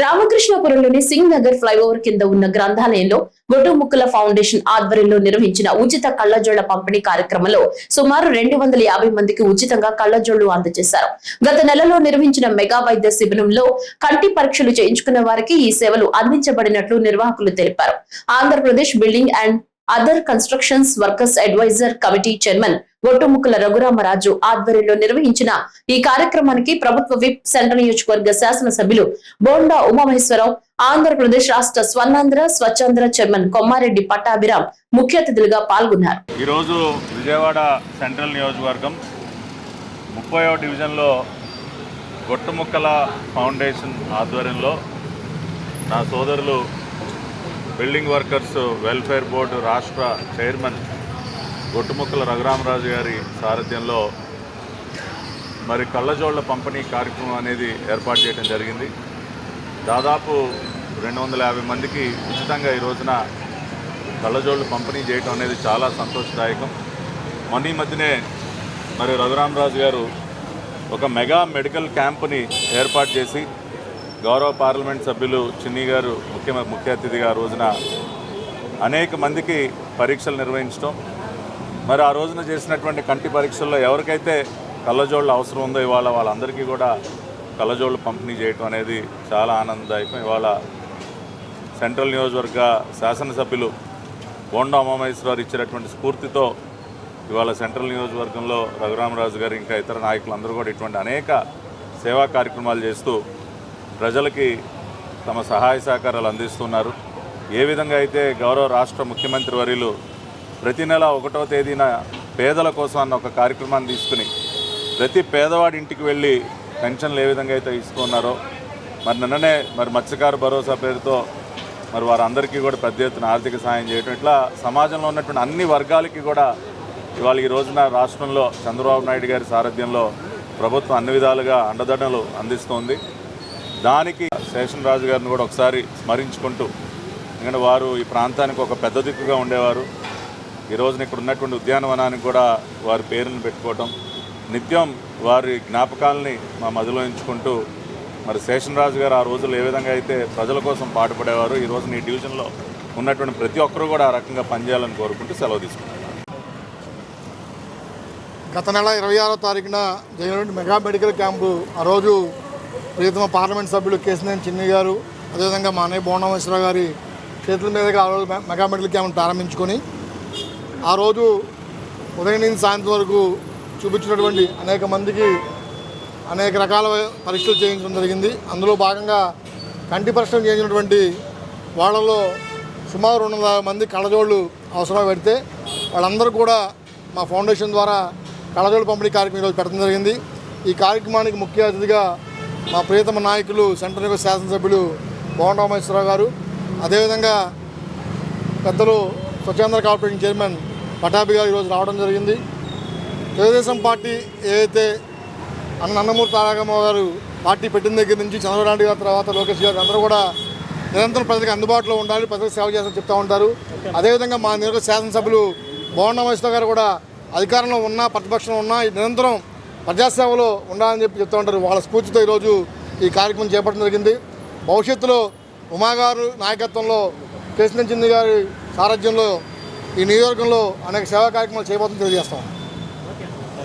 రామకృష్ణాపురంలోని Singh Nagar flyover కింద ఉన్న గ్రంథాలయంలో గొడ్డుముక్కల foundation ఆధ్వర్యంలో నిర్వహించిన ఉచిత కళ్లజోళ్ల పంపిణీ కార్యక్రమంలో సుమారు 250 మందికి ఉచితంగా కళ్లజోళ్లు అందజేశారు. గత నెలలో నిర్వహించిన మెగా వైద్య శిబిరంలో కంటి పరీక్షలు చేయించుకున్న వారికి ఈ సేవలు అందించబడినట్లు నిర్వాహకులు తెలిపారు. Andhra Pradesh building and other constructions workers adviser committee chairman Gottumukkala Raghuramaraju ఆధ్వర్యంలో నిర్వహించిన ఈ కార్యక్రమానికి ప్రభుత్వ విప్ సెంట్రల్ నియోజకవర్గ శాసనసభ్యులు బోండా ఉమామహేశ్వరరావు, ఆంధ్రప్రదేశ్ రాష్ట్ర స్వర్ణాంధ్ర స్వచ్ఛాంధ్ర చైర్మన్ కొమ్మారెడ్డి పట్టాభిరామ్ ముఖ్య అతిథులుగా పాల్గొన్నారు. ఈ రోజు విజయవాడ సెంట్రల్ నియోజకవర్గం 30వ డివిజన్లో గొట్టుముక్కల ఫౌండేషన్ ఆధ్వర్యంలో నా సోదరులు బిల్డింగ్ వర్కర్స్ వెల్ఫేర్ బోర్డు రాష్ట్ర చైర్మన్ గొట్టుముక్కల రఘురామరాజు గారి సారథ్యంలో మరి కళ్ళజోళ్ల పంపిణీ కార్యక్రమం అనేది ఏర్పాటు చేయడం జరిగింది. దాదాపు 250 మందికి ఉచితంగా ఈ రోజున కళ్ళజోళ్లు పంపిణీ చేయడం అనేది చాలా సంతోషదాయకం. మొన్న ఈ మధ్యనే మరి రఘురామరాజు గారు ఒక మెగా మెడికల్ క్యాంపుని ఏర్పాటు చేసి గౌరవ పార్లమెంట్ సభ్యులు చిన్ని గారు ముఖ్య అతిథిగా రోజున అనేక మందికి పరీక్షలు నిర్వహించడం, మరి ఆ రోజున చేసినటువంటి కంటి పరీక్షల్లో ఎవరికైతే కళ్ళజోళ్ళు అవసరం ఉందో ఇవాళ వాళ్ళందరికీ కూడా కళ్ళజోళ్ళు పంపిణీ చేయడం అనేది చాలా ఆనందదాయకం. ఇవాళ సెంట్రల్ నియోజకవర్గ శాసనసభ్యులు బోండా ఉమామహేశ్వరరావు ఇచ్చినటువంటి స్ఫూర్తితో ఇవాళ సెంట్రల్ నియోజకవర్గంలో రఘురామరాజు గారు ఇంకా ఇతర నాయకులందరూ కూడా ఇటువంటి అనేక సేవా కార్యక్రమాలు చేస్తూ ప్రజలకి తమ సహాయ సహకారాలు అందిస్తున్నారు. ఏ విధంగా అయితే గౌరవ రాష్ట్ర ముఖ్యమంత్రి వర్యులు ప్రతి నెల 1వ తేదీన పేదల కోసం అన్న ఒక కార్యక్రమాన్ని తీసుకుని ప్రతి పేదవాడి ఇంటికి వెళ్ళి పెన్షన్లు ఏ విధంగా అయితే ఇస్తున్నారో మరి నిన్ననే మరి మత్స్యకార భరోసా పేరుతో మరి వారందరికీ కూడా పెద్ద ఎత్తున ఆర్థిక సహాయం చేయడం, ఇట్లా సమాజంలో ఉన్నటువంటి అన్ని వర్గాలకి కూడా ఇవాళ ఈ రోజున రాష్ట్రంలో చంద్రబాబు నాయుడు గారి సారథ్యంలో ప్రభుత్వం అన్ని విధాలుగా అండదండలు అందిస్తోంది. దానికి శేషన్ రాజు గారిని కూడా ఒకసారి స్మరించుకుంటూ, ఎందుకంటే వారు ఈ ప్రాంతానికి ఒక పెద్ద దిక్కుగా ఉండేవారు. ఈ రోజున ఇక్కడ ఉన్నటువంటి ఉద్యానవనానికి కూడా వారి పేరును పెట్టుకోవటం, నిత్యం వారి జ్ఞాపకాలని మా మదిలో ఉంచుకుంటూ మరి శేషన్ రాజు గారు ఆ రోజుల్లో ఏ విధంగా అయితే ప్రజల కోసం పాటుపడేవారు, ఈ రోజున ఈ డివిజన్లో ఉన్నటువంటి ప్రతి ఒక్కరూ కూడా ఆ రకంగా పనిచేయాలని కోరుకుంటూ సెలవు తీసుకుంటారు. గత నెల 26వ తారీఖున జరిగినటువంటి మెగా మెడికల్ క్యాంపు ఆ రోజు ప్రియతమ పార్లమెంట్ సభ్యులు కేశినేని చిన్ని గారు, అదేవిధంగా మా అన్నయ్య బోండా ఉమామహేశ్వరరావు గారి చేతుల మీదుగా ఆ రోజు మెగా మెడికల్ క్యాంప్ను ప్రారంభించుకొని ఆ రోజు ఉదయం నుంచి సాయంత్రం వరకు చూపించినటువంటి అనేక మందికి అనేక రకాల పరీక్షలు చేయించడం జరిగింది. అందులో భాగంగా కంటి పరీక్షలు చేయించినటువంటి వాళ్ళలో సుమారు 250 మంది కళ్ళజోళ్ళు అవసరం పెడితే వాళ్ళందరూ కూడా మా ఫౌండేషన్ ద్వారా కళ్ళజోళ్ళు పంపిణీ కార్యక్రమం ఈరోజు పెట్టడం జరిగింది. ఈ కార్యక్రమానికి ముఖ్య అతిథిగా మా ప్రియతమ నాయకులు సెంట్రల్ నియోజక శాసనసభ్యులు బోండా ఉమామహేశ్వరరావు గారు, అదేవిధంగా పెద్దలు స్వచ్ఛాంధ్ర కార్పొరేషన్ చైర్మన్ పట్టాభి గారు ఈరోజు రావడం జరిగింది. తెలుగుదేశం పార్టీ ఏదైతే నందమూరి తారక రామారావు గారు పార్టీ పెట్టిన దగ్గర నుంచి చంద్రబాబు నాయుడు గారి తర్వాత లోకేష్ గారు అందరూ కూడా నిరంతరం ప్రజలకు అందుబాటులో ఉండాలి, ప్రజలకు సేవ చేస్తారని చెప్తూ ఉంటారు. అదేవిధంగా మా నియోజక శాసనసభ్యులు బోండా ఉమామహేశ్వరరావు గారు కూడా అధికారంలో ఉన్నా ప్రతిపక్షంలో ఉన్నా నిరంతరం ప్రజాసేవలో ఉండాలని చెప్తూ ఉంటారు. వాళ్ళ స్ఫూర్తితో ఈరోజు ఈ కార్యక్రమం చేపట్టడం జరిగింది. భవిష్యత్తులో ఉమాగారు నాయకత్వంలో కేశినేని చిన్ని గారి సారథ్యంలో ఈ నియోజకవర్గంలో అనేక సేవా కార్యక్రమాలు చేయబోతుందని తెలియజేస్తాం.